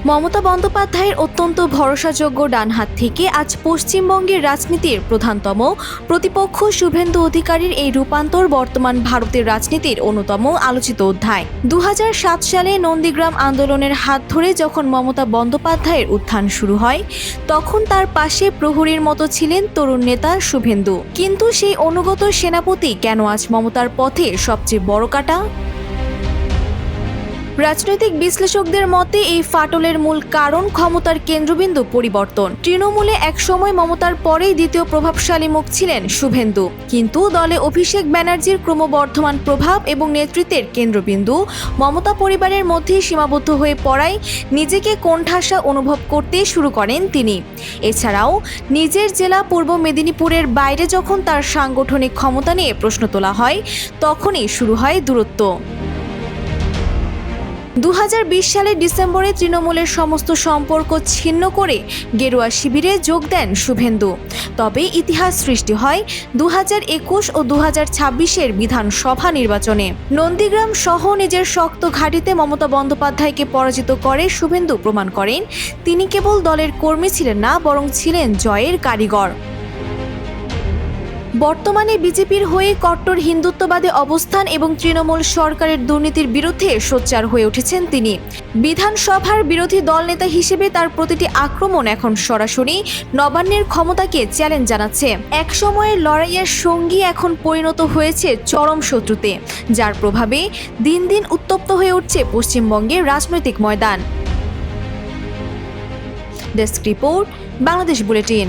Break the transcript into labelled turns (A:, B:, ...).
A: মমতা বন্দ্যোপাধ্যায়ের অত্যন্ত ভরসাযোগ্য ডানহাত থেকে আজ পশ্চিমবঙ্গের রাজনীতির প্রধানতম প্রতিপক্ষ শুভেন্দু অধিকারীর এই রূপান্তর বর্তমান ভারতের রাজনীতির অন্যতম আলোচিত অধ্যায়। 2007 সালে নন্দীগ্রাম আন্দোলনের হাত ধরে যখন মমতা বন্দ্যোপাধ্যায়ের উত্থান শুরু হয়, তখন তার পাশে প্রহরীর মতো ছিলেন তরুণ নেতা শুভেন্দু। কিন্তু সেই অনুগত সেনাপতি কেন আজ মমতার পথে সবচেয়ে বড় কাঁটা? রাজনৈতিক বিশ্লেষকদের মতে এই ফাটলের মূল কারণ ক্ষমতার কেন্দ্রবিন্দু পরিবর্তন। তৃণমূলে একসময় মমতার পরেই দ্বিতীয় প্রভাবশালী মুখ ছিলেন শুভেন্দু, কিন্তু দলে অভিষেক ব্যানার্জির ক্রমবর্ধমান প্রভাব এবং নেতৃত্বের কেন্দ্রবিন্দু মমতা পরিবারের মধ্যেই সীমাবদ্ধ হয়ে পড়ায় নিজেকে কোণঠাসা অনুভব করতে শুরু করেন তিনি। এছাড়াও নিজের জেলা পূর্ব মেদিনীপুরের বাইরে যখন তার সাংগঠনিক ক্ষমতা নিয়ে প্রশ্ন তোলা হয়, তখনই শুরু হয় দূরত্ব। 2020 সালের ডিসেম্বরে তৃণমূলের সমস্ত সম্পর্ক ছিন্ন করে গেরুয়া শিবিরে যোগ দেন শুভেন্দু। তবে ইতিহাস সৃষ্টি হয় 2021 ও 2026-এর বিধানসভা নির্বাচনে। নন্দীগ্রাম সহ নিজের শক্ত ঘাঁটিতে মমতা বন্দ্যোপাধ্যায়কে পরাজিত করে শুভেন্দু প্রমাণ করেন তিনি কেবল দলের কর্মী ছিলেন না, বরং ছিলেন জয়ের কারিগর। বর্তমানে বিজেপির হয়ে কট্টর হিন্দুত্ববাদী অবস্থান এবং তৃণমূল সরকারের দুর্নীতির বিরুদ্ধে সোচ্চার হয়ে উঠেছেন তিনি। বিধানসভার বিরোধী দলনেতা হিসেবে তার প্রতিটি আক্রমণ এখন সরাসরি নবান্নের ক্ষমতাকে চ্যালেঞ্জ জানাচ্ছে। এক সময়ের লড়াইয়ের সঙ্গী এখন পরিণত হয়েছে চরম শত্রুতে, যার প্রভাবে দিন দিন উত্তপ্ত হয়ে উঠছে পশ্চিমবঙ্গের রাজনৈতিক ময়দান। Desk report, Bangladesh bulletin.